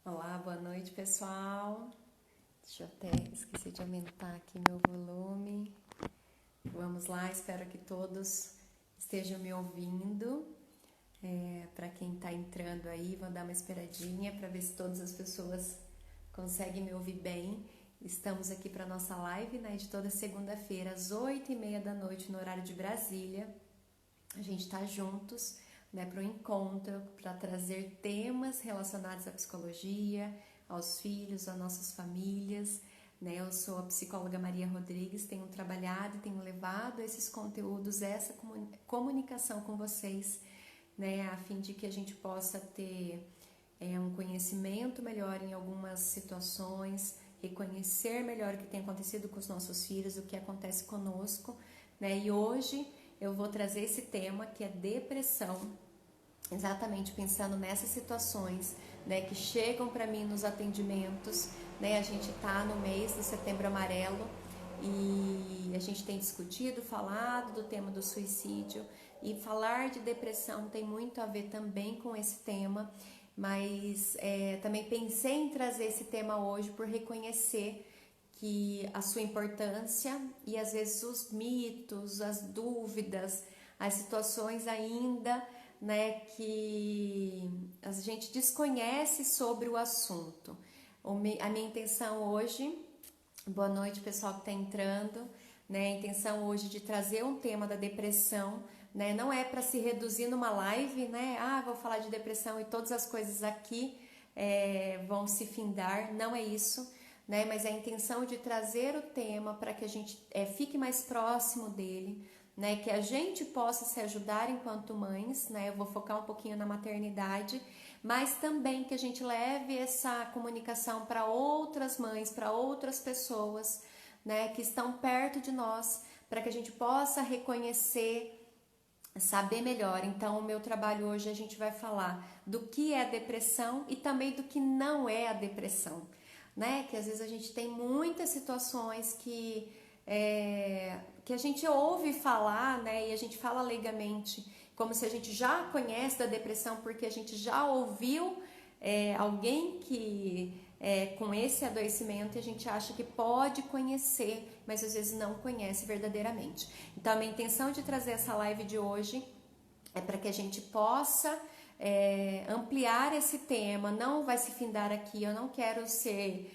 Olá, boa noite, pessoal. Deixa eu até esqueci de aumentar aqui meu volume. Vamos lá, espero que todos estejam me ouvindo. Para quem está entrando aí, vou dar uma esperadinha para ver se todas as pessoas conseguem me ouvir bem. Estamos aqui para nossa live, né, de toda segunda-feira às 8h30 da noite no horário de Brasília. A gente está juntos, né, para o encontro, para trazer temas relacionados à psicologia, aos filhos, às nossas famílias, né? Eu sou a psicóloga Maria Rodrigues, tenho trabalhado e tenho levado esses conteúdos, essa comunicação com vocês, né, a fim de que a gente possa ter um conhecimento melhor em algumas situações, reconhecer melhor o que tem acontecido com os nossos filhos, o que acontece conosco, né? E hoje eu vou trazer esse tema que é depressão, exatamente pensando nessas situações, né, que chegam para mim nos atendimentos, né? A gente está no mês do Setembro Amarelo e a gente tem discutido, falado do tema do suicídio, e falar de depressão tem muito a ver também com esse tema, mas também pensei em trazer esse tema hoje por reconhecer que a sua importância e às vezes os mitos, as dúvidas, as situações ainda, né, que a gente desconhece sobre o assunto. A minha intenção hoje, boa noite pessoal que está entrando, né, a intenção hoje de trazer um tema da depressão, né, não é para se reduzir numa live, né, vou falar de depressão e todas as coisas aqui vão se findar, não é isso, né, mas é a intenção de trazer o tema para que a gente fique mais próximo dele, né, que a gente possa se ajudar enquanto mães, né, eu vou focar um pouquinho na maternidade, mas também que a gente leve essa comunicação para outras mães, para outras pessoas, né, que estão perto de nós, para que a gente possa reconhecer, saber melhor. Então, o meu trabalho hoje a gente vai falar do que é a depressão e também do que não é a depressão, né? Que às vezes a gente tem muitas situações que a gente ouve falar, né? E a gente fala leigamente, como se a gente já conhece da depressão, porque a gente já ouviu alguém que com esse adoecimento, e a gente acha que pode conhecer, mas às vezes não conhece verdadeiramente. Então, a minha intenção de trazer essa live de hoje é para que a gente possa ampliar esse tema. Não vai se findar aqui, eu não quero ser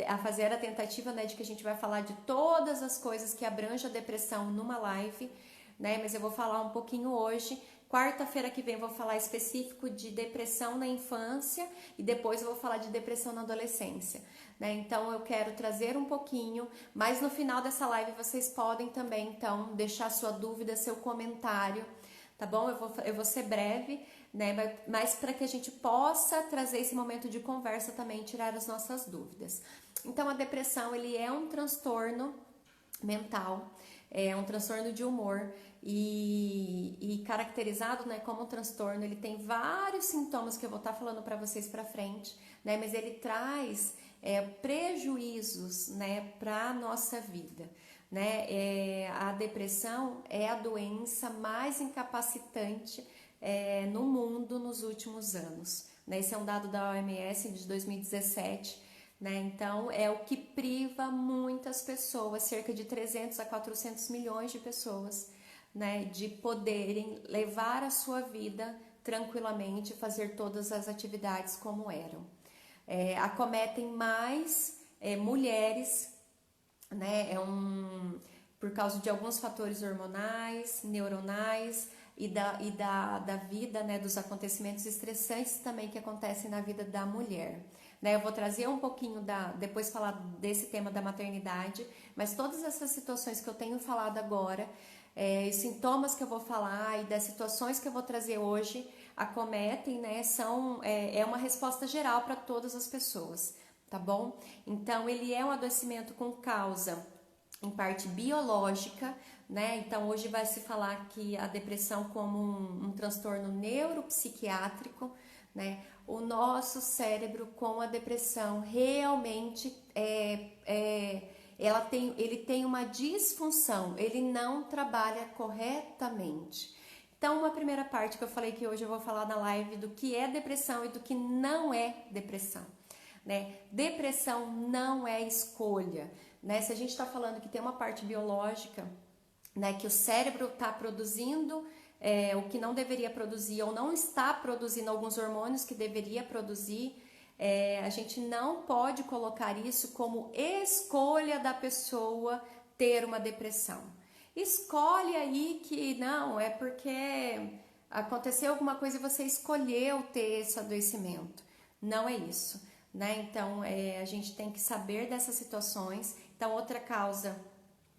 a fazer a tentativa, né, de que a gente vai falar de todas as coisas que abrangem a depressão numa live, né, mas eu vou falar um pouquinho hoje. Quarta-feira que vem eu vou falar específico de depressão na infância e depois eu vou falar de depressão na adolescência, né? Então eu quero trazer um pouquinho, mas no final dessa live vocês podem também então deixar sua dúvida, seu comentário, tá bom? Eu vou ser breve, né? Mas para que a gente possa trazer esse momento de conversa também e tirar as nossas dúvidas. Então a depressão, ele é um transtorno mental, é um transtorno de humor e caracterizado, né, como um transtorno. Ele tem vários sintomas que eu vou estar falando para vocês para frente, né, mas ele traz prejuízos, né, para a nossa vida, né. A depressão é a doença mais incapacitante no mundo nos últimos anos, né. Esse é um dado da OMS de 2017, né? Então, é o que priva muitas pessoas, cerca de 300 a 400 milhões de pessoas, né, de poderem levar a sua vida tranquilamente, fazer todas as atividades como eram. Acometem mais mulheres, né, por causa de alguns fatores hormonais, neuronais e da vida, né, dos acontecimentos estressantes também que acontecem na vida da mulher. Né, eu vou trazer um pouquinho depois falar desse tema da maternidade, mas todas essas situações que eu tenho falado agora, os sintomas que eu vou falar e das situações que eu vou trazer hoje acometem, né, é uma resposta geral para todas as pessoas, tá bom? Então, ele é um adoecimento com causa em parte biológica, né? Então, hoje vai se falar que a depressão como um transtorno neuropsiquiátrico, né? O nosso cérebro com a depressão realmente ele tem uma disfunção, ele não trabalha corretamente. Então, uma primeira parte que eu falei que hoje eu vou falar na live do que é depressão e do que não é depressão. né? Depressão não é escolha, né? Se a gente está falando que tem uma parte biológica, né, que o cérebro está produzindo o que não deveria produzir ou não está produzindo alguns hormônios que deveria produzir, a gente não pode colocar isso como escolha da pessoa ter uma depressão. Escolhe aí que não, é porque aconteceu alguma coisa e você escolheu ter esse adoecimento. Não é isso, né? Então, a gente tem que saber dessas situações. Então, outra causa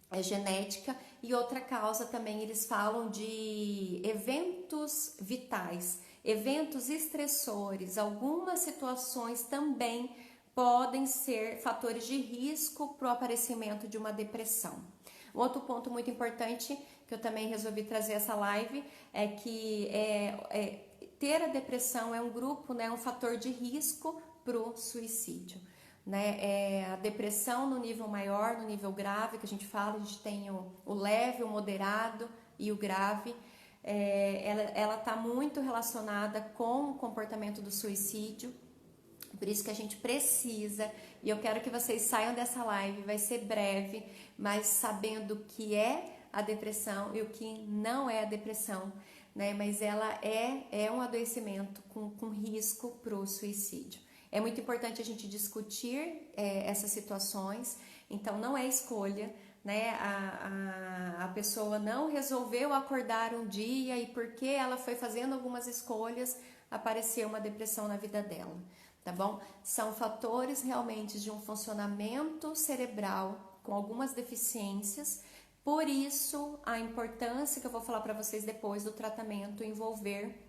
é genética e outra causa também eles falam de eventos vitais, eventos estressores. Algumas situações também podem ser fatores de risco para o aparecimento de uma depressão. Outro ponto muito importante que eu também resolvi trazer essa live é que ter a depressão é um grupo, né, um fator de risco para o suicídio. Né? A depressão no nível maior, no nível grave, que a gente fala, a gente tem o leve, o moderado e o grave. Ela está muito relacionada com o comportamento do suicídio, por isso que a gente precisa, e eu quero que vocês saiam dessa live, vai ser breve, mas sabendo o que é a depressão e o que não é a depressão, né? Mas ela é um adoecimento com risco para o suicídio. É muito importante a gente discutir essas situações, então não é escolha, né? A pessoa não resolveu acordar um dia e porque ela foi fazendo algumas escolhas, apareceu uma depressão na vida dela, tá bom? São fatores realmente de um funcionamento cerebral com algumas deficiências, por isso a importância que eu vou falar para vocês depois do tratamento envolver,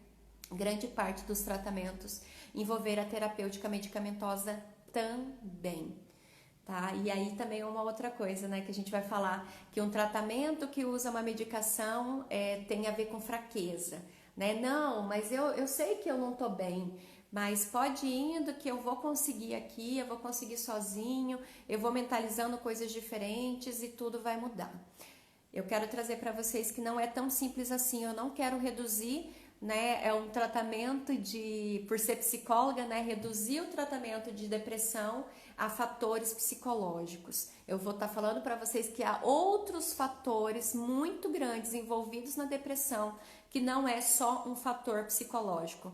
grande parte dos tratamentos, envolver a terapêutica medicamentosa também, tá? E aí também é uma outra coisa, né, que a gente vai falar, que um tratamento que usa uma medicação tem a ver com fraqueza, né? Não, mas eu sei que eu não tô bem, mas pode ir indo que eu vou conseguir aqui, eu vou conseguir sozinho, eu vou mentalizando coisas diferentes e tudo vai mudar. Eu quero trazer para vocês que não é tão simples assim, eu não quero reduzir, né, é um tratamento por ser psicóloga, né, reduzir o tratamento de depressão a fatores psicológicos. Eu vou estar falando para vocês que há outros fatores muito grandes envolvidos na depressão, que não é só um fator psicológico.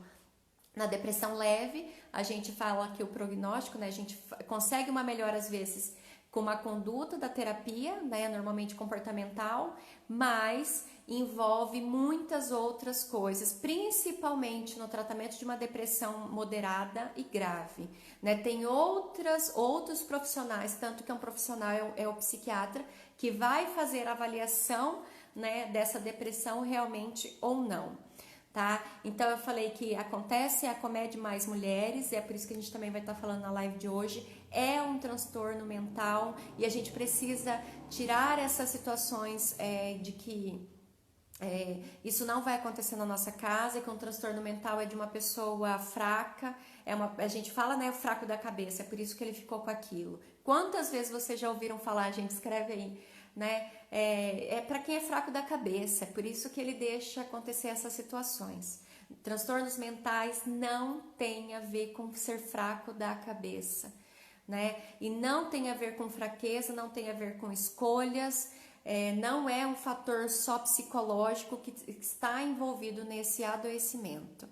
Na depressão leve, a gente fala que o prognóstico, né, a gente consegue uma melhora às vezes com uma conduta da terapia, né, normalmente comportamental, mas envolve muitas outras coisas, principalmente no tratamento de uma depressão moderada e grave, né? Tem outros profissionais, tanto que um profissional é o psiquiatra, que vai fazer a avaliação, né, dessa depressão realmente ou não. Tá? Então eu falei que acomete mais mulheres, e é por isso que a gente também vai estar falando na live de hoje. É um transtorno mental e a gente precisa tirar essas situações de que isso não vai acontecer na nossa casa, que um transtorno mental é de uma pessoa fraca, a gente fala, né, o fraco da cabeça, é por isso que ele ficou com aquilo. Quantas vezes vocês já ouviram falar, gente, escreve aí, né? Para quem é fraco da cabeça, é por isso que ele deixa acontecer essas situações. Transtornos mentais não tem a ver com ser fraco da cabeça, né? E não tem a ver com fraqueza, não tem a ver com escolhas, não é um fator só psicológico que está envolvido nesse adoecimento.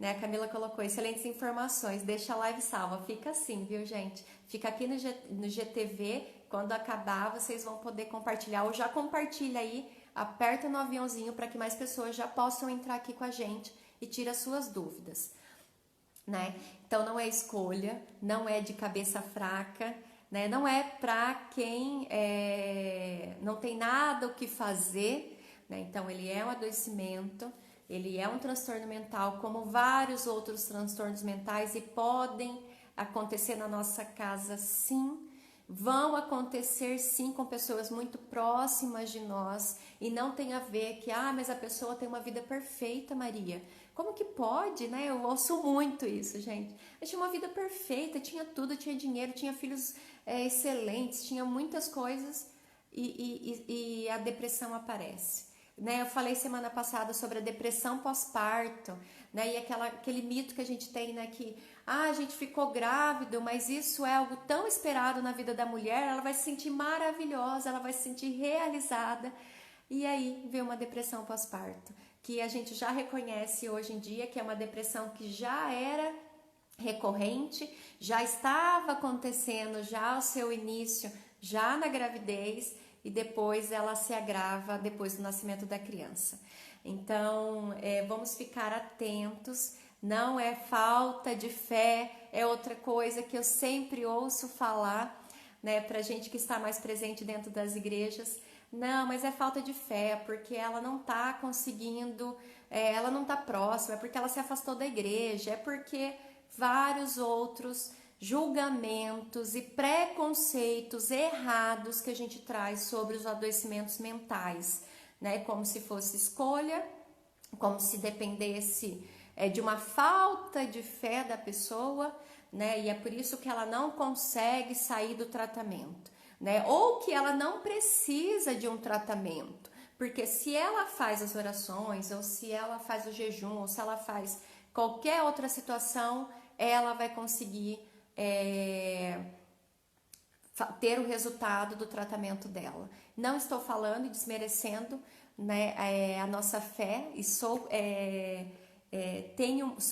Né? A Camila colocou excelentes informações, deixa a live salva, fica assim, viu, gente? Fica aqui no GTV, quando acabar vocês vão poder compartilhar, ou já compartilha aí, aperta no aviãozinho para que mais pessoas já possam entrar aqui com a gente e tira suas dúvidas, né? Então não é escolha, não é de cabeça fraca, né? Não é para quem não tem nada o que fazer, né? Então ele é um adoecimento, ele é um transtorno mental, como vários outros transtornos mentais, e podem acontecer na nossa casa, sim. Vão acontecer sim com pessoas muito próximas de nós, e não tem a ver que, mas a pessoa tem uma vida perfeita, Maria. Como que pode, né? Eu ouço muito isso, gente. Eu tinha uma vida perfeita, tinha tudo, tinha dinheiro, tinha filhos excelentes, tinha muitas coisas, e a depressão aparece. Né? Eu falei semana passada sobre a depressão pós-parto, né? E aquele mito que a gente tem, né? Que Ah, a gente ficou grávido, mas isso é algo tão esperado na vida da mulher, ela vai se sentir maravilhosa, ela vai se sentir realizada. E aí vem uma depressão pós-parto, que a gente já reconhece hoje em dia que é uma depressão que já era recorrente, já estava acontecendo já o seu início, já na gravidez, e depois ela se agrava depois do nascimento da criança. Então, vamos ficar atentos, não é falta de fé, é outra coisa que eu sempre ouço falar, né, pra gente que está mais presente dentro das igrejas. Não, mas é falta de fé, porque ela não está conseguindo, ela não está próxima, é porque ela se afastou da igreja, é porque vários outros julgamentos e preconceitos errados que a gente traz sobre os adoecimentos mentais, né? Como se fosse escolha, como se dependesse de uma falta de fé da pessoa, né? E é por isso que ela não consegue sair do tratamento, né? Ou que ela não precisa de um tratamento, porque se ela faz as orações, ou se ela faz o jejum, ou se ela faz qualquer outra situação, ela vai conseguir ter o resultado do tratamento dela. Não estou falando e desmerecendo, né, a nossa fé, e sou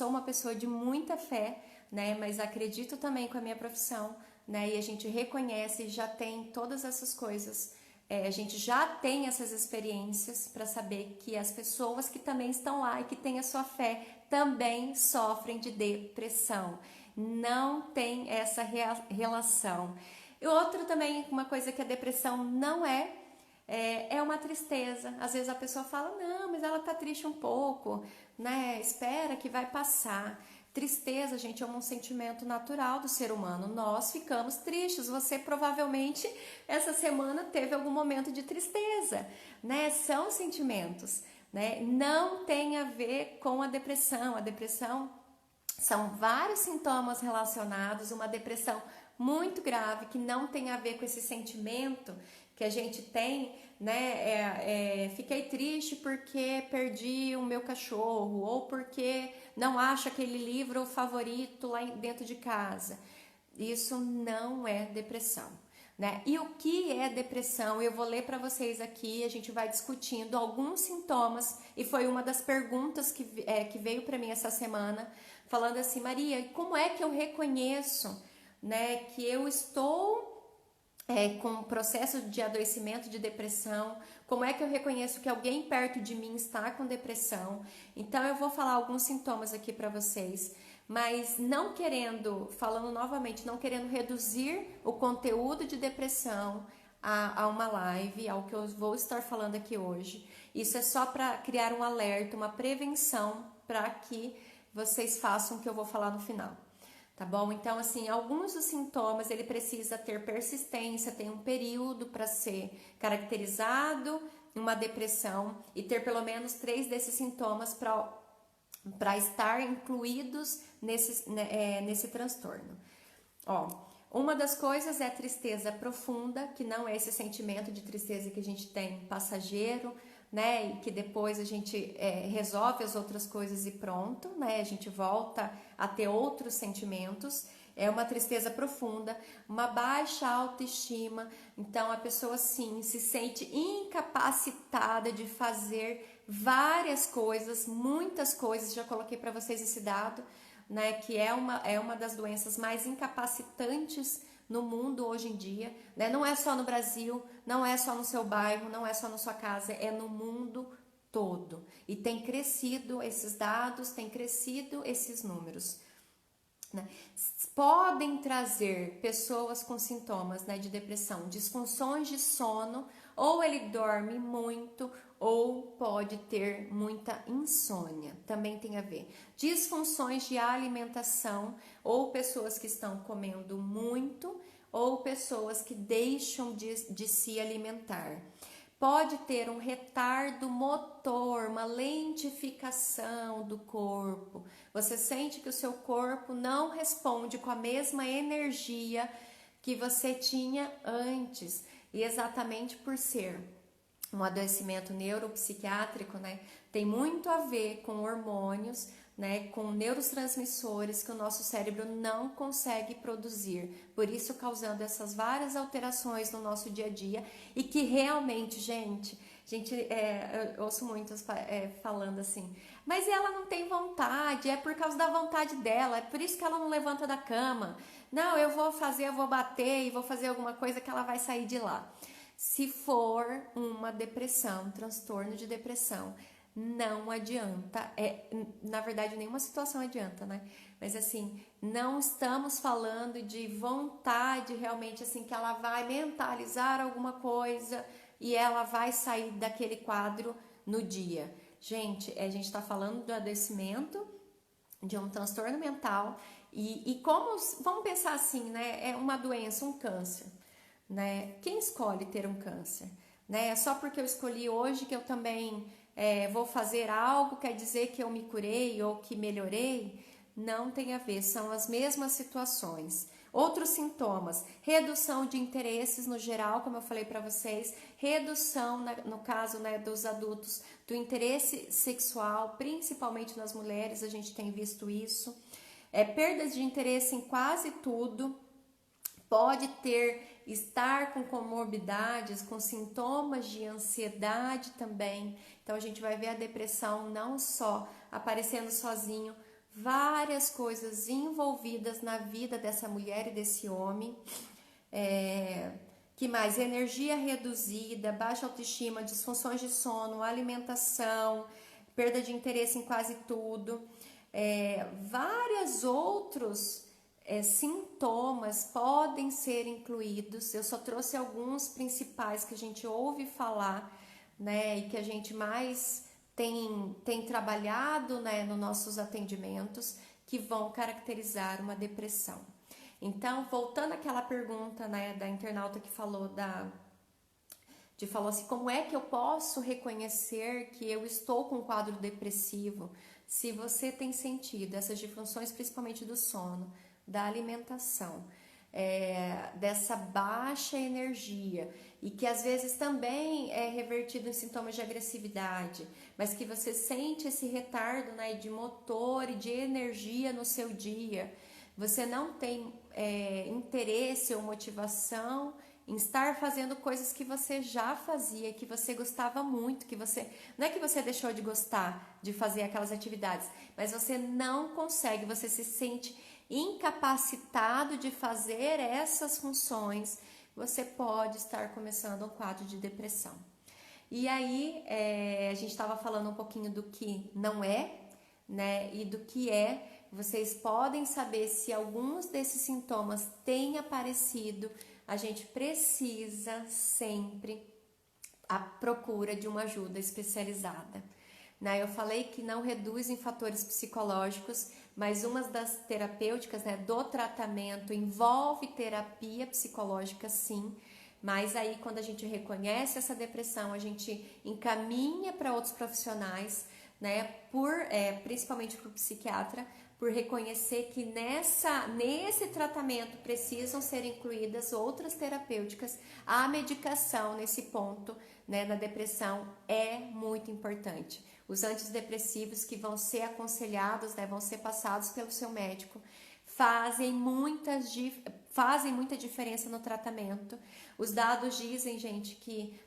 uma pessoa de muita fé, né, mas acredito também com a minha profissão, né, e a gente reconhece e já tem todas essas coisas, a gente já tem essas experiências para saber que as pessoas que também estão lá e que têm a sua fé também sofrem de depressão. Não tem essa relação. E outro também, uma coisa que a depressão não é uma tristeza. Às vezes a pessoa fala, não, mas ela tá triste um pouco, né? Espera que vai passar. Tristeza, gente, é um sentimento natural do ser humano. Nós ficamos tristes. Você provavelmente essa semana teve algum momento de tristeza, né? São sentimentos, né? Não tem a ver com a depressão. A depressão são vários sintomas relacionados, uma depressão muito grave que não tem a ver com esse sentimento que a gente tem, né? Fiquei triste porque perdi o meu cachorro, ou porque não acho aquele livro favorito lá dentro de casa. Isso não é depressão, né? E o que é depressão? Eu vou ler para vocês aqui, a gente vai discutindo alguns sintomas, e foi uma das perguntas que veio para mim essa semana, falando assim, Maria, como é que eu reconheço, né, que eu estou com um processo de adoecimento, de depressão? Como é que eu reconheço que alguém perto de mim está com depressão? Então eu vou falar alguns sintomas aqui para vocês, mas não querendo, falando novamente, não querendo reduzir o conteúdo de depressão a uma live, ao que eu vou estar falando aqui hoje. Isso é só para criar um alerta, uma prevenção para que vocês façam o que eu vou falar no final. Tá bom? Então, assim, alguns dos sintomas, ele precisa ter persistência, tem um período para ser caracterizado uma depressão e ter pelo menos 3 desses sintomas para estar incluídos nesse transtorno. Ó, uma das coisas é a tristeza profunda, que não é esse sentimento de tristeza que a gente tem passageiro, né, e que depois a gente resolve as outras coisas e pronto, né, a gente volta a ter outros sentimentos. É uma tristeza profunda, uma baixa autoestima, então a pessoa sim se sente incapacitada de fazer várias coisas, muitas coisas. Já coloquei para vocês esse dado, né, que é uma das doenças mais incapacitantes no mundo hoje em dia, né? Não é só no Brasil, não é só no seu bairro, não é só na sua casa, é no mundo todo. E tem crescido esses dados, tem crescido esses números, né? Podem trazer pessoas com sintomas, né, de depressão, disfunções de sono, ou ele dorme muito, ou pode ter muita insônia, também tem a ver. Disfunções de alimentação, ou pessoas que estão comendo muito, ou pessoas que deixam de se alimentar. Pode ter um retardo motor, uma lentificação do corpo. Você sente que o seu corpo não responde com a mesma energia que você tinha antes. E exatamente por ser um adoecimento neuropsiquiátrico, né, tem muito a ver com hormônios, né, com neurotransmissores que o nosso cérebro não consegue produzir, por isso causando essas várias alterações no nosso dia a dia e que realmente, eu ouço muitos falando assim, mas ela não tem vontade, é por causa da vontade dela, é por isso que ela não levanta da cama, não, eu vou bater e vou fazer alguma coisa que ela vai sair de lá. Se for uma depressão, transtorno de depressão, não adianta, na verdade nenhuma situação adianta, né? Mas assim, não estamos falando de vontade realmente assim, que ela vai mentalizar alguma coisa e ela vai sair daquele quadro no dia. Gente, a gente está falando do adoecimento, de um transtorno mental e como, vamos pensar assim, né? É uma doença, um câncer, né? Quem escolhe ter um câncer? Né? É só porque eu escolhi hoje que eu também vou fazer algo, quer dizer que eu me curei ou que melhorei? Não tem a ver, são as mesmas situações. Outros sintomas, redução de interesses no geral, como eu falei para vocês, redução, no caso, né, dos adultos, do interesse sexual, principalmente nas mulheres, a gente tem visto isso. Perdas de interesse em quase tudo, pode estar com comorbidades, com sintomas de ansiedade também. Então a gente vai ver a depressão não só aparecendo sozinho, várias coisas envolvidas na vida dessa mulher e desse homem. Que mais? Energia reduzida, baixa autoestima, disfunções de sono, alimentação, perda de interesse em quase tudo. Vários outros sintomas podem ser incluídos. Eu só trouxe alguns principais que a gente ouve falar, né, e que a gente mais tem trabalhado, né, nos nossos atendimentos, que vão caracterizar uma depressão. Então, voltando àquela pergunta, né, da internauta que falou falou assim, como é que eu posso reconhecer que eu estou com um quadro depressivo? Se você tem sentido essas disfunções, principalmente do sono, da alimentação, dessa baixa energia e que às vezes também é revertido em sintomas de agressividade, mas que você sente esse retardo, né, de motor e de energia no seu dia, você não tem interesse ou motivação em estar fazendo coisas que você já fazia, que você gostava muito, que você não é que você deixou de gostar de fazer aquelas atividades, mas você não consegue, você se sente incapacitado de fazer essas funções, você pode estar começando um quadro de depressão. E aí a gente estava falando um pouquinho do que não é, né, e do que é. Vocês podem saber se alguns desses sintomas têm aparecido. A gente precisa sempre à procura de uma ajuda especializada. Né? Eu falei que não reduz em fatores psicológicos, mas uma das terapêuticas, né, do tratamento envolve terapia psicológica, sim. Mas aí quando a gente reconhece essa depressão, a gente encaminha para outros profissionais, né, principalmente para o psiquiatra, por reconhecer que nesse tratamento precisam ser incluídas outras terapêuticas. A medicação nesse ponto, né, na depressão é muito importante. Os antidepressivos que vão ser aconselhados, né, vão ser passados pelo seu médico, fazem muita diferença no tratamento. Os dados dizem, gente, que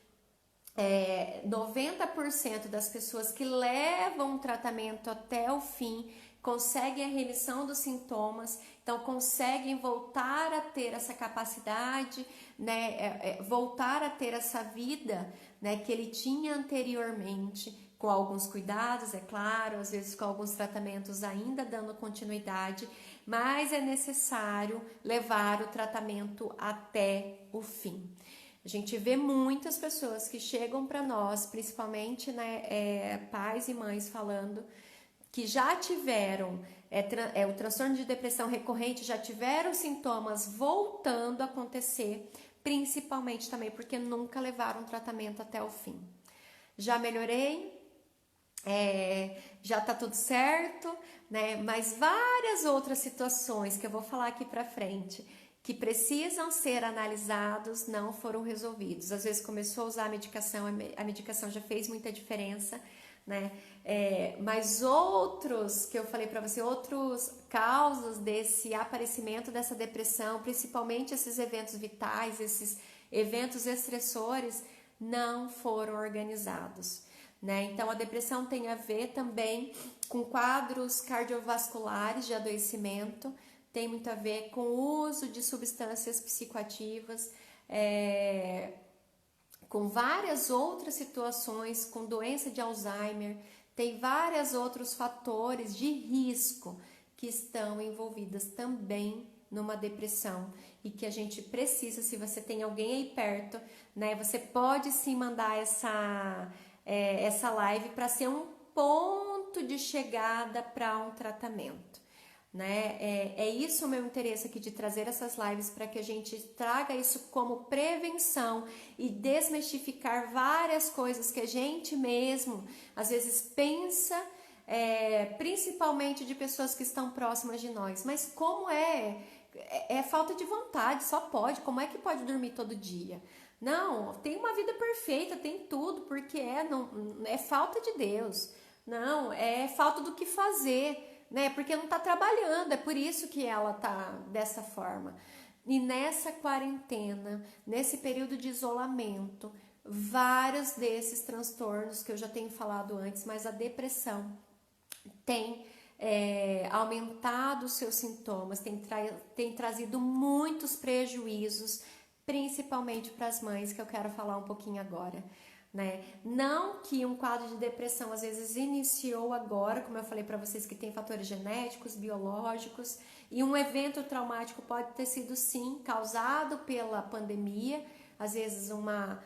90% das pessoas que levam o tratamento até o fim conseguem a remissão dos sintomas, então conseguem voltar a ter essa capacidade, né, voltar a ter essa vida, né, que ele tinha anteriormente, com alguns cuidados, é claro, às vezes com alguns tratamentos ainda dando continuidade, mas é necessário levar o tratamento até o fim. A gente vê muitas pessoas que chegam para nós, principalmente, né, pais e mães falando que já tiveram o transtorno de depressão recorrente, já tiveram sintomas voltando a acontecer, principalmente também porque nunca levaram o tratamento até o fim. Já melhorei, já tá tudo certo, né? Mas várias outras situações que eu vou falar aqui para frente, que precisam ser analisados, não foram resolvidos. Às vezes começou a usar a medicação já fez muita diferença, né? Mas outros que eu falei para você, outros causas desse aparecimento dessa depressão, principalmente esses eventos vitais, esses eventos estressores, não foram organizados, né? Então a depressão tem a ver também com quadros cardiovasculares de adoecimento, tem muito a ver com o uso de substâncias psicoativas, com várias outras situações, com doença de Alzheimer, tem vários outros fatores de risco que estão envolvidas também numa depressão e que a gente precisa, se você tem alguém aí perto, né, você pode sim mandar essa live para ser um ponto de chegada para um tratamento. Né? É isso o meu interesse aqui de trazer essas lives para que a gente traga isso como prevenção e desmistificar várias coisas que a gente mesmo às vezes pensa, principalmente de pessoas que estão próximas de nós. Mas como é falta de vontade, só pode. Como é que pode dormir todo dia? Não, tem uma vida perfeita, tem tudo, porque não é falta de Deus. Não, é falta do que fazer. Né? Porque não está trabalhando, é por isso que ela está dessa forma. E nessa quarentena, nesse período de isolamento, vários desses transtornos que eu já tenho falado antes, mas a depressão tem aumentado os seus sintomas, tem trazido muitos prejuízos, principalmente para as mães, que eu quero falar um pouquinho agora. Né? Não que um quadro de depressão às vezes iniciou agora, como eu falei para vocês, que tem fatores genéticos, biológicos, e um evento traumático pode ter sido sim causado pela pandemia, às vezes uma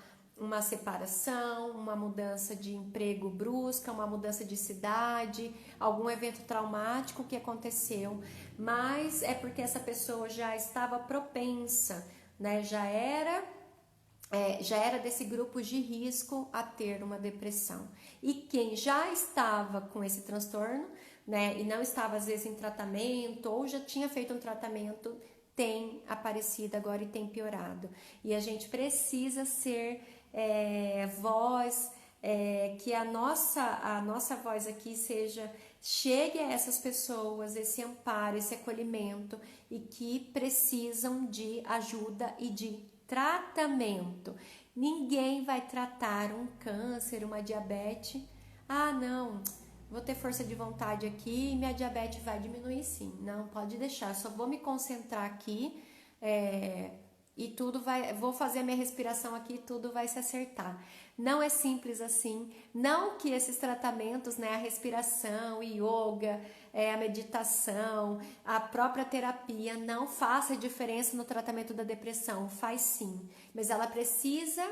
separação, uma mudança de emprego brusca, uma mudança de cidade, algum evento traumático que aconteceu, mas é porque essa pessoa já estava propensa, né? Já era desse grupo de risco a ter uma depressão. E quem já estava com esse transtorno, né, e não estava às vezes em tratamento ou já tinha feito um tratamento, tem aparecido agora e tem piorado. E a gente precisa ser voz, que a nossa voz aqui chegue a essas pessoas, esse amparo, esse acolhimento e que precisam de ajuda e de tratamento. Ninguém vai tratar um câncer, uma diabetes. Ah, não, vou ter força de vontade aqui e minha diabetes vai diminuir sim. Não, pode deixar, só vou me concentrar aqui e vou fazer a minha respiração aqui e tudo vai se acertar. Não é simples assim. Não que esses tratamentos, né, a respiração, o yoga, a meditação, a própria terapia não faça diferença no tratamento da depressão. Faz sim, mas ela precisa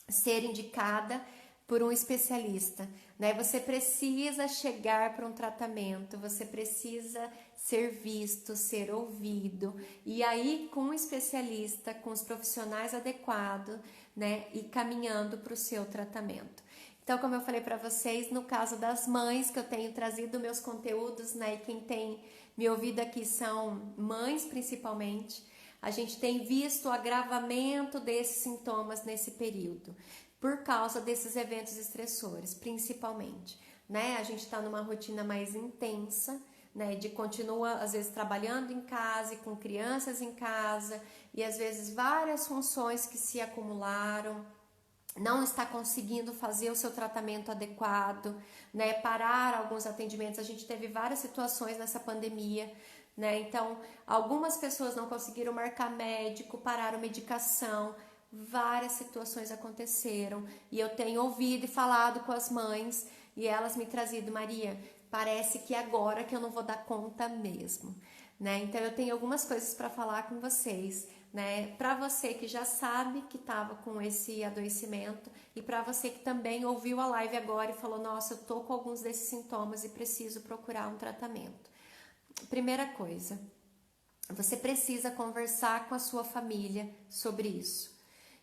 ser indicada por um especialista, né? Você precisa chegar para um tratamento, você precisa ser visto, ser ouvido, e aí com um especialista, com os profissionais adequados, né? E caminhando para o seu tratamento. Então, como eu falei para vocês, no caso das mães que eu tenho trazido meus conteúdos, né? E quem tem me ouvido aqui são mães principalmente. A gente tem visto o agravamento desses sintomas nesse período, por causa desses eventos estressores, principalmente, né? A gente está numa rotina mais intensa, né? Continua, às vezes, trabalhando em casa e com crianças em casa, e às vezes várias funções que se acumularam, não está conseguindo fazer o seu tratamento adequado, né? Parar alguns atendimentos. A gente teve várias situações nessa pandemia, né? Então, algumas pessoas não conseguiram marcar médico, pararam medicação. Várias situações aconteceram e eu tenho ouvido e falado com as mães e elas me trazido, Maria, parece que agora que eu não vou dar conta mesmo, né? Então eu tenho algumas coisas para falar com vocês, né? Para você que já sabe que estava com esse adoecimento e para você que também ouviu a live agora e falou, nossa, eu tô com alguns desses sintomas e preciso procurar um tratamento. Primeira coisa, você precisa conversar com a sua família sobre isso.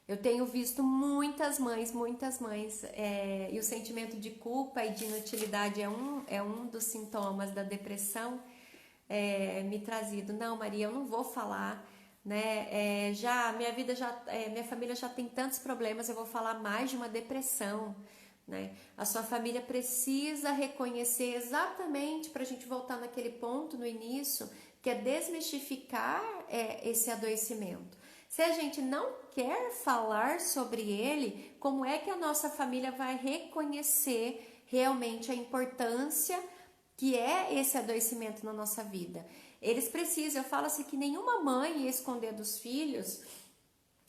Eu tenho visto muitas mães, e o sentimento de culpa e de inutilidade é um dos sintomas da depressão, me trazido. Não, Maria, eu não vou falar, né? Minha família já tem tantos problemas, eu vou falar mais de uma depressão, né? A sua família precisa reconhecer exatamente, para a gente voltar naquele ponto no início, que é desmistificar esse adoecimento. Se a gente não quer falar sobre ele, como é que a nossa família vai reconhecer realmente a importância que é esse adoecimento na nossa vida? Eles precisam, eu falo assim, que nenhuma mãe ia esconder dos filhos,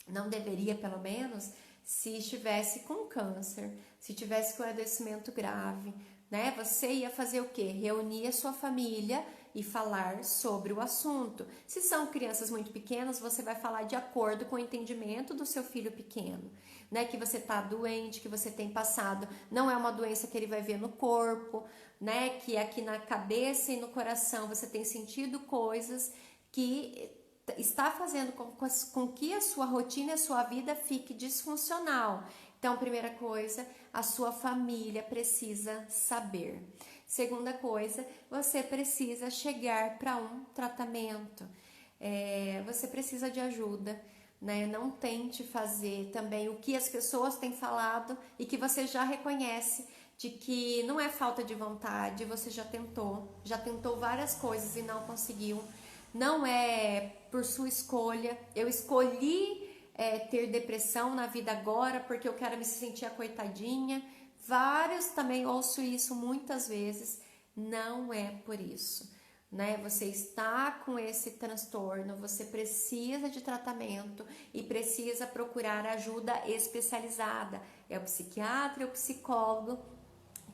não deveria pelo menos, se estivesse com câncer, se tivesse com adoecimento grave, né? Você ia fazer o quê? Reunir a sua família e falar sobre o assunto. Se são crianças muito pequenas, você vai falar de acordo com o entendimento do seu filho pequeno, né? Que você tá doente, que você tem passado, não é uma doença que ele vai ver no corpo, né? Que aqui na cabeça e no coração você tem sentido coisas que está fazendo com que a sua rotina e a sua vida fique disfuncional. Então, primeira coisa, a sua família precisa saber. Segunda coisa, você precisa chegar para um tratamento. Você precisa de ajuda, né? Não tente fazer também o que as pessoas têm falado e que você já reconhece de que não é falta de vontade, você já tentou várias coisas e não conseguiu. Não é por sua escolha. Eu escolhi ter depressão na vida agora porque eu quero me sentir a coitadinha. Vários também ouço isso muitas vezes. Não é por isso, né? Você está com esse transtorno, você precisa de tratamento e precisa procurar ajuda especializada. É o psiquiatra, é o psicólogo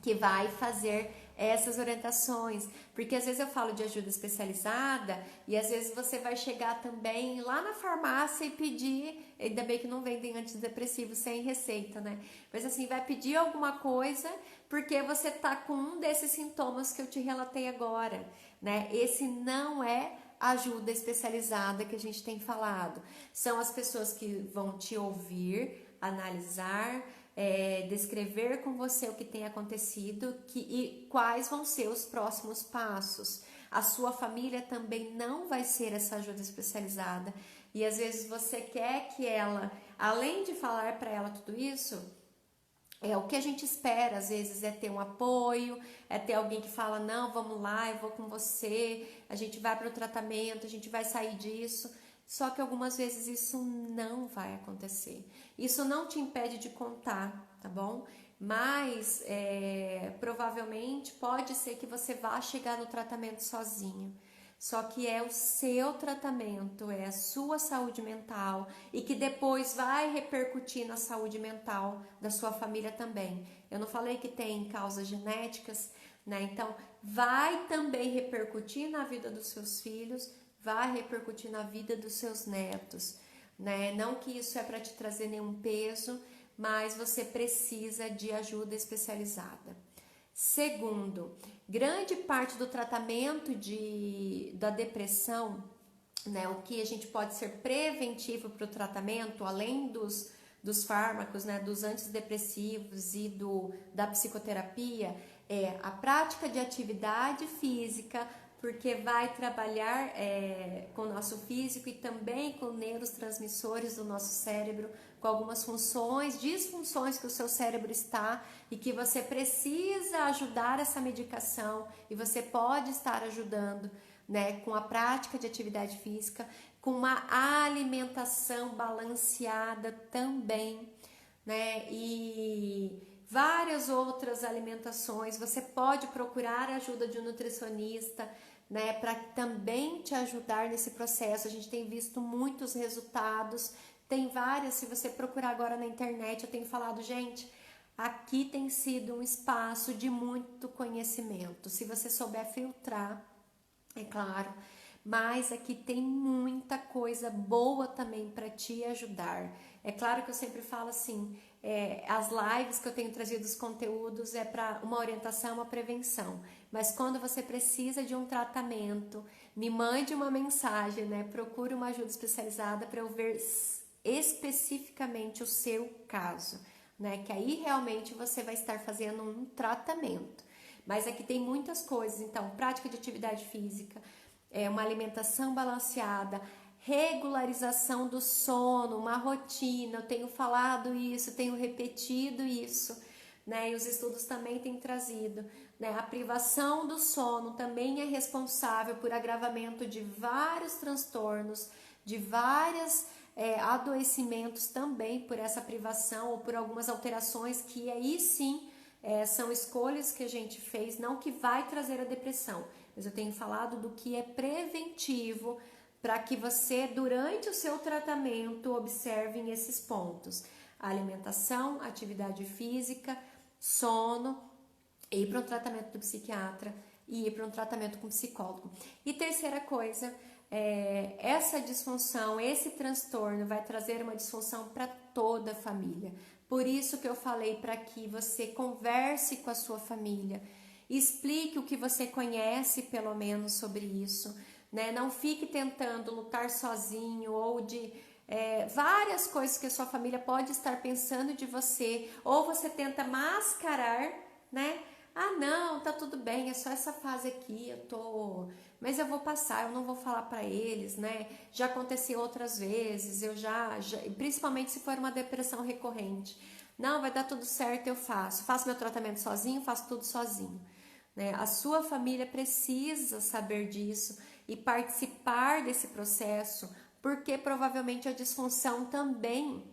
que vai fazer essas orientações, porque às vezes eu falo de ajuda especializada e às vezes você vai chegar também lá na farmácia e pedir, ainda bem que não vendem antidepressivos sem receita, né? Mas assim, vai pedir alguma coisa porque você tá com um desses sintomas que eu te relatei agora, né? Esse não é ajuda especializada que a gente tem falado. São as pessoas que vão te ouvir, analisar, descrever com você o que tem acontecido e quais vão ser os próximos passos. A sua família também não vai ser essa ajuda especializada e às vezes você quer que ela, além de falar para ela tudo isso, o que a gente espera às vezes é ter um apoio, é ter alguém que fala, não, vamos lá, eu vou com você, a gente vai para o tratamento, a gente vai sair disso. Só que algumas vezes isso não vai acontecer. Isso não te impede de contar, tá bom? Mas provavelmente pode ser que você vá chegar no tratamento sozinho. Só que é o seu tratamento, é a sua saúde mental e que depois vai repercutir na saúde mental da sua família também. Eu não falei que tem causas genéticas, né? Então, vai também repercutir na vida dos seus filhos, vai repercutir na vida dos seus netos, né? Não que isso é para te trazer nenhum peso, mas você precisa de ajuda especializada. Segundo, grande parte do tratamento da depressão, né? O que a gente pode ser preventivo para o tratamento, além dos fármacos, né? Dos antidepressivos e da psicoterapia, é a prática de atividade física, porque vai trabalhar com o nosso físico e também com neurotransmissores do nosso cérebro, com algumas disfunções que o seu cérebro está e que você precisa ajudar essa medicação e você pode estar ajudando, né, com a prática de atividade física, com uma alimentação balanceada também, né, e várias outras alimentações. Você pode procurar a ajuda de um nutricionista, né, para também te ajudar nesse processo. A gente tem visto muitos resultados, tem várias, se você procurar agora na internet, eu tenho falado, gente, aqui tem sido um espaço de muito conhecimento, se você souber filtrar, é claro, mas aqui tem muita coisa boa também para te ajudar. É claro que eu sempre falo assim, as lives que eu tenho trazido os conteúdos é para uma orientação, uma prevenção. Mas quando você precisa de um tratamento, me mande uma mensagem, né? Procure uma ajuda especializada para eu ver especificamente o seu caso, né? Que aí realmente você vai estar fazendo um tratamento. Mas aqui tem muitas coisas, então, prática de atividade física, uma alimentação balanceada, regularização do sono, uma rotina. Eu tenho falado isso, tenho repetido isso, né? E os estudos também têm trazido, né? A privação do sono também é responsável por agravamento de vários transtornos, de vários adoecimentos também por essa privação ou por algumas alterações que aí sim são escolhas que a gente fez, não que vai trazer a depressão, mas eu tenho falado do que é preventivo para que você, durante o seu tratamento, observe esses pontos: a alimentação, atividade física, sono, ir para um tratamento do psiquiatra e ir para um tratamento com psicólogo. E terceira coisa, essa disfunção, esse transtorno vai trazer uma disfunção para toda a família. Por isso que eu falei para que você converse com a sua família, explique o que você conhece pelo menos sobre isso, né? Não fique tentando lutar sozinho ou de várias coisas que a sua família pode estar pensando de você, ou você tenta mascarar, né? Ah, não, tá tudo bem, é só essa fase aqui, mas eu vou passar, eu não vou falar para eles, né? Já aconteceu outras vezes, principalmente se for uma depressão recorrente. Não, vai dar tudo certo, eu faço meu tratamento sozinho, faço tudo sozinho, né? A sua família precisa saber disso e participar desse processo, porque provavelmente a disfunção também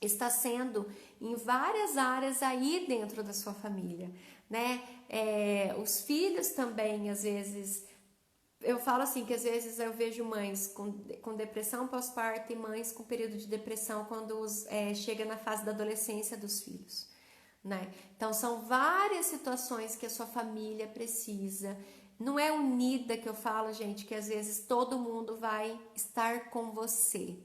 está sendo em várias áreas aí dentro da sua família, né? Os filhos também, às vezes, eu falo assim, que às vezes eu vejo mães com depressão pós-parto e mães com período de depressão quando chega na fase da adolescência dos filhos, né? Então são várias situações que a sua família precisa. Não é unida que eu falo, gente, que às vezes todo mundo vai estar com você,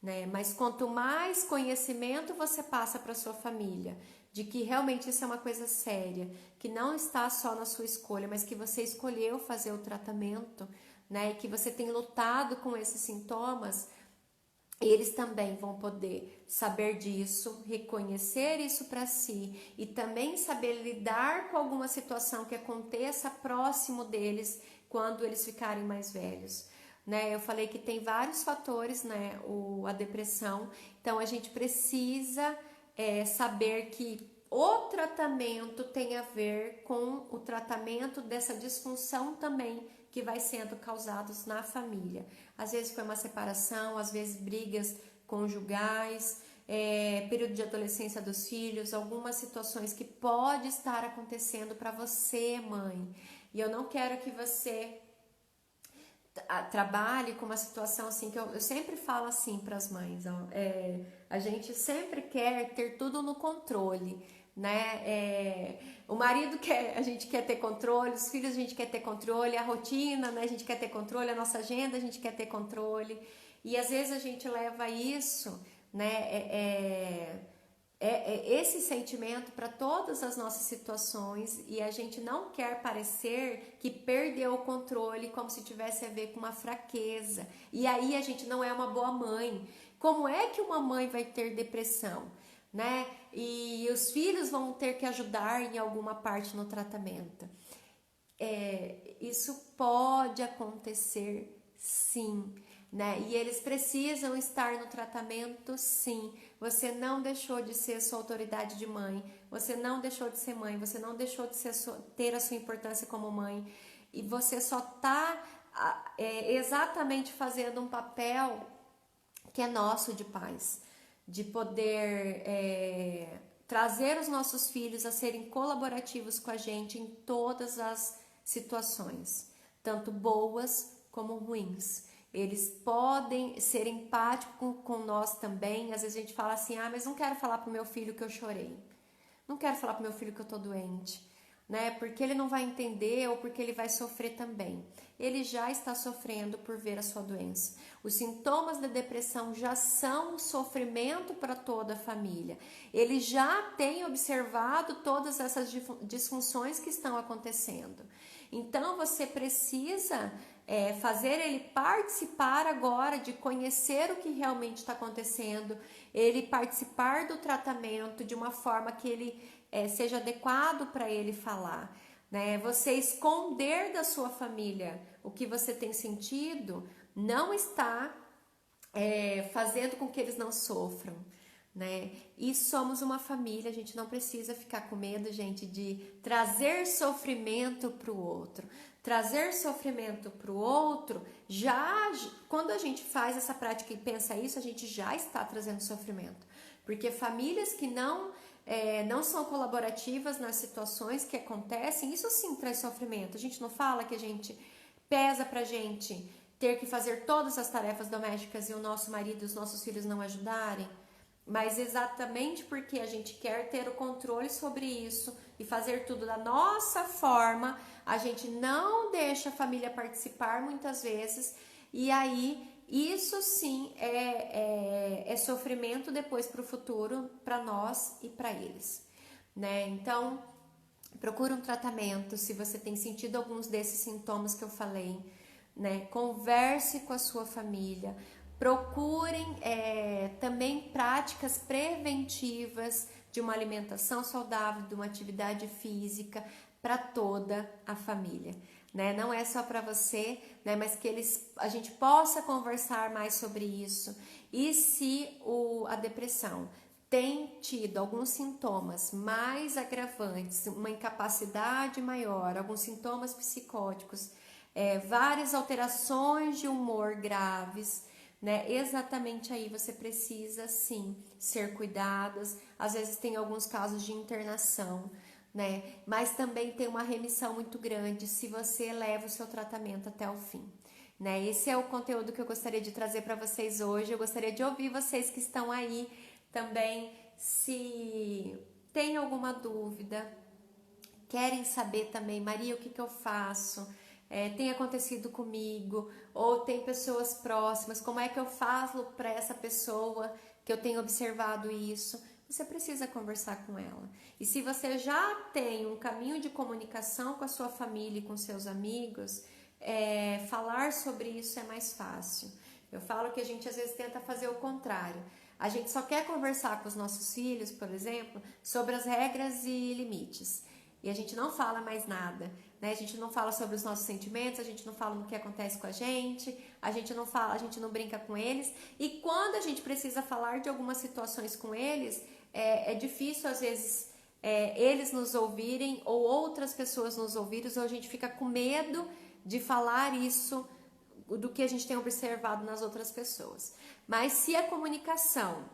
né? Mas quanto mais conhecimento você passa para sua família de que realmente isso é uma coisa séria, que não está só na sua escolha, mas que você escolheu fazer o tratamento, né? E que você tem lutado com esses sintomas, eles também vão poder saber disso, reconhecer isso para si e também saber lidar com alguma situação que aconteça próximo deles quando eles ficarem mais velhos, né? Eu falei que tem vários fatores, né? A depressão, então a gente precisa saber que o tratamento tem a ver com o tratamento dessa disfunção também que vai sendo causados na família. Às vezes foi uma separação, às vezes brigas conjugais, período de adolescência dos filhos, algumas situações que pode estar acontecendo para você, mãe. E eu não quero que você trabalhe com uma situação assim, que eu sempre falo assim para as mães, ó, a gente sempre quer ter tudo no controle, né? O marido a gente quer ter controle, os filhos a gente quer ter controle, a rotina, né? A gente quer ter controle, a nossa agenda a gente quer ter controle, e às vezes a gente leva isso, né? Esse sentimento para todas as nossas situações, e a gente não quer parecer que perdeu o controle, como se tivesse a ver com uma fraqueza, e aí a gente não é uma boa mãe. Como é que uma mãe vai ter depressão, né? E os filhos vão ter que ajudar em alguma parte no tratamento. Isso pode acontecer, sim, né? E eles precisam estar no tratamento, sim. Você não deixou de ser sua autoridade de mãe, você não deixou de ser mãe, você não deixou de ter a sua importância como mãe, e você só está exatamente fazendo um papel que é nosso de pais, de poder trazer os nossos filhos a serem colaborativos com a gente em todas as situações, tanto boas como ruins. Eles podem ser empáticos com nós também. Às vezes a gente fala assim, mas não quero falar pro meu filho que eu chorei, não quero falar pro meu filho que eu tô doente, né? Porque ele não vai entender ou porque ele vai sofrer também. Ele já está sofrendo por ver a sua doença. Os sintomas da depressão já são um sofrimento para toda a família. Ele já tem observado todas essas disfunções que estão acontecendo. Então você precisa fazer ele participar agora de conhecer o que realmente está acontecendo, ele participar do tratamento de uma forma que ele seja adequado para ele falar, né? Você esconder da sua família o que você tem sentido não está fazendo com que eles não sofram, né? E somos uma família, a gente não precisa ficar com medo, gente, de trazer sofrimento para o outro. Trazer sofrimento para o outro, quando a gente faz essa prática e pensa isso, a gente já está trazendo sofrimento. Porque famílias que não são colaborativas nas situações que acontecem, isso sim traz sofrimento. A gente não fala que a gente pesa pra gente ter que fazer todas as tarefas domésticas e o nosso marido e os nossos filhos não ajudarem, mas exatamente porque a gente quer ter o controle sobre isso e fazer tudo da nossa forma, a gente não deixa a família participar muitas vezes, e aí isso sim é sofrimento depois para o futuro, para nós e para eles, né? Então, procure um tratamento se você tem sentido alguns desses sintomas que eu falei, né? Converse com a sua família, procurem também práticas preventivas de uma alimentação saudável, de uma atividade física para toda a família, né? Não é só para você, né? Mas que a gente possa conversar mais sobre isso. E se a depressão tem tido alguns sintomas mais agravantes, uma incapacidade maior, alguns sintomas psicóticos, várias alterações de humor graves, né? Exatamente aí você precisa sim ser cuidadas. Às vezes tem alguns casos de internação, né? Mas também tem uma remissão muito grande se você leva o seu tratamento até o fim, né? Esse é o conteúdo que eu gostaria de trazer para vocês hoje. Eu gostaria de ouvir vocês que estão aí também, se tem alguma dúvida, querem saber também, Maria, o que eu faço? Tem acontecido comigo, ou tem pessoas próximas, como é que eu faço para essa pessoa que eu tenho observado isso? Você precisa conversar com ela. E se você já tem um caminho de comunicação com a sua família e com seus amigos, falar sobre isso é mais fácil. Eu falo que a gente às vezes tenta fazer o contrário. A gente só quer conversar com os nossos filhos, por exemplo, sobre as regras e limites. E a gente não fala mais nada, né? A gente não fala sobre os nossos sentimentos, a gente não fala no que acontece com a gente não fala, a gente não brinca com eles. E quando a gente precisa falar de algumas situações com eles, é difícil às vezes eles nos ouvirem ou outras pessoas nos ouvirem, ou a gente fica com medo de falar isso do que a gente tem observado nas outras pessoas. Mas se a comunicação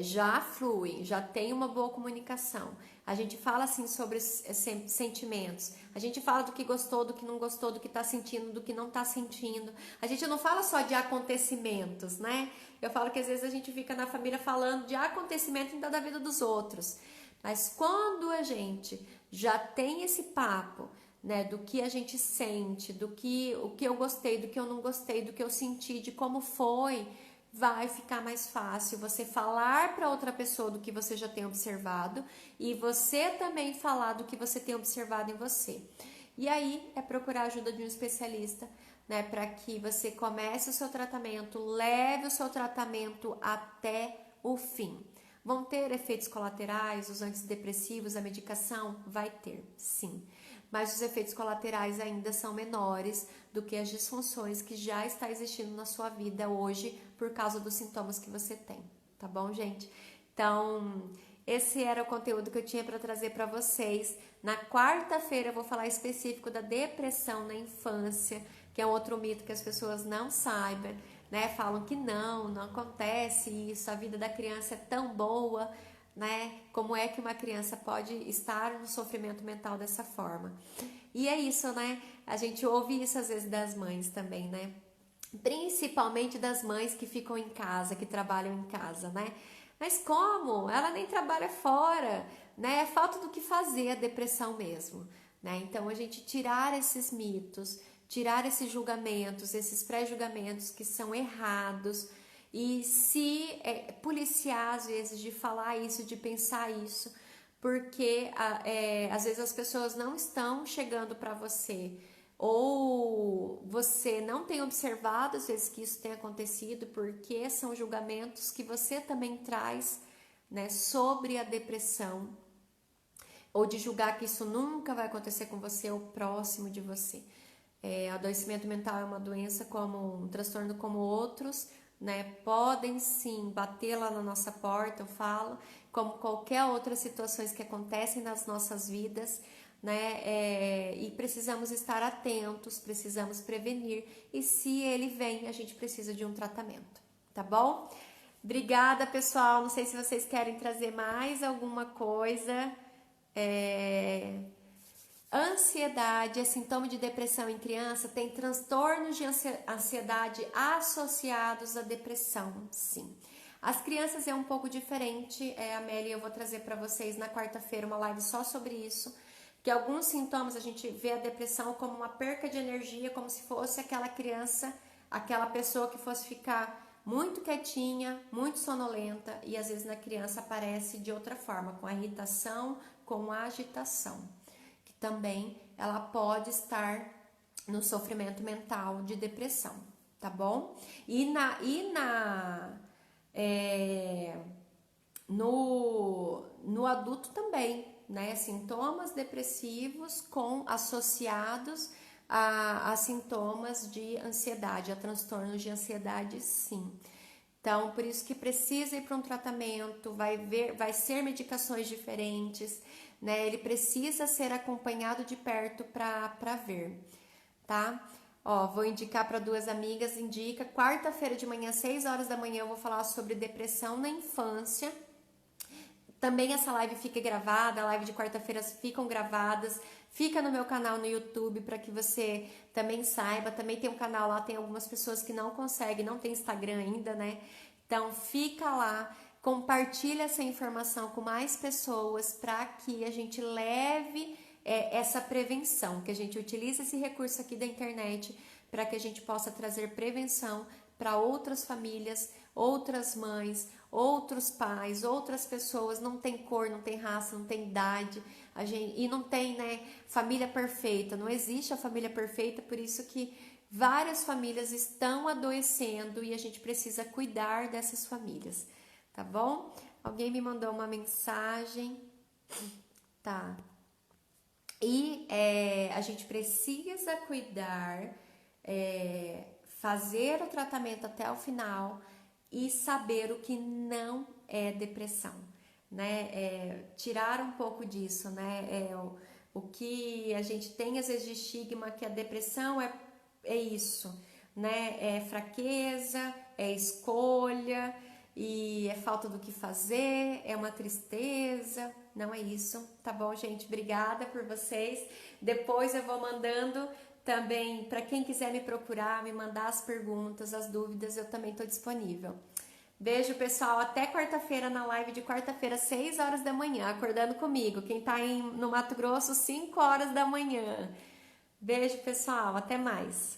já flui, já tem uma boa comunicação, a gente fala assim sobre sentimentos, a gente fala do que gostou, do que não gostou, do que tá sentindo, do que não tá sentindo, a gente não fala só de acontecimentos, né? Eu falo que às vezes a gente fica na família falando de acontecimentos da vida dos outros, mas quando a gente já tem esse papo, né, do que a gente sente, o que eu gostei, do que eu não gostei, do que eu senti, de como foi, vai ficar mais fácil você falar para outra pessoa do que você já tem observado e você também falar do que você tem observado em você. E aí é procurar a ajuda de um especialista, né, para que você comece o seu tratamento, leve o seu tratamento até o fim. Vão ter efeitos colaterais, os antidepressivos, a medicação? Vai ter, sim. Mas os efeitos colaterais ainda são menores do que as disfunções que já está existindo na sua vida hoje por causa dos sintomas que você tem, tá bom, gente? Então, esse era o conteúdo que eu tinha para trazer para vocês. Na quarta-feira eu vou falar específico da depressão na infância, que é um outro mito que as pessoas não saibam, né? Falam que não acontece isso, a vida da criança é tão boa, né? Como é que uma criança pode estar no sofrimento mental dessa forma? E é isso, né? A gente ouve isso às vezes das mães também, né? Principalmente das mães que ficam em casa, que trabalham em casa, né? Mas como? Ela nem trabalha fora, né? É falta do que fazer, a depressão mesmo, né? Então a gente tirar esses mitos, tirar esses julgamentos, esses pré-julgamentos que são errados, e se policiar às vezes de falar isso, de pensar isso, porque às vezes as pessoas não estão chegando para você, ou você não tem observado às vezes que isso tem acontecido, porque são julgamentos que você também traz, né, sobre a depressão, ou de julgar que isso nunca vai acontecer com você ou próximo de você. Adoecimento mental é uma doença como um transtorno como outros, né? Podem sim bater lá na nossa porta, eu falo, como qualquer outras situações que acontecem nas nossas vidas, né? E precisamos estar atentos, precisamos prevenir. E se ele vem, a gente precisa de um tratamento, tá bom? Obrigada, pessoal. Não sei se vocês querem trazer mais alguma coisa. Ansiedade é sintoma de depressão em criança? Tem transtornos de ansiedade associados à depressão, sim. As crianças é um pouco diferente, Amélia, eu vou trazer para vocês na quarta-feira uma live só sobre isso, que alguns sintomas a gente vê a depressão como uma perca de energia, como se fosse aquela criança, aquela pessoa que fosse ficar muito quietinha, muito sonolenta, e às vezes na criança aparece de outra forma, com a irritação, com a agitação, que também ela pode estar no sofrimento mental de depressão, tá bom? No adulto também, né? Sintomas depressivos associados a sintomas de ansiedade, a transtornos de ansiedade, sim. Então, por isso que precisa ir para um tratamento, vai ser medicações diferentes, né? Ele precisa ser acompanhado de perto para ver, tá? Ó, vou indicar para duas amigas, indica, quarta-feira de manhã, 6 horas da manhã, eu vou falar sobre depressão na infância. Também essa live fica gravada, a live de quarta-feira ficam gravadas, fica no meu canal no YouTube para que você também saiba. Também tem um canal lá, tem algumas pessoas que não conseguem, não tem Instagram ainda, né? Então fica lá, compartilha essa informação com mais pessoas para que a gente leve essa prevenção, que a gente utilize esse recurso aqui da internet para que a gente possa trazer prevenção para outras famílias, outras mães, outros pais, outras pessoas. Não tem cor, não tem raça, não tem idade, e não tem, né, família perfeita, não existe a família perfeita, por isso que várias famílias estão adoecendo e a gente precisa cuidar dessas famílias, tá bom? Alguém me mandou uma mensagem, tá? E a gente precisa cuidar, fazer o tratamento até o final e saber o que não é depressão, né? Tirar um pouco disso, né? O que a gente tem às vezes de estigma, que a depressão é isso, né? É fraqueza, é escolha e é falta do que fazer, é uma tristeza. Não é isso, tá bom, gente? Obrigada por vocês. Depois eu vou mandando também, para quem quiser me procurar, me mandar as perguntas, as dúvidas, eu também estou disponível. Beijo, pessoal. Até quarta-feira, na live de quarta-feira, 6 horas da manhã, acordando comigo. Quem tá no Mato Grosso, 5 horas da manhã. Beijo, pessoal. Até mais.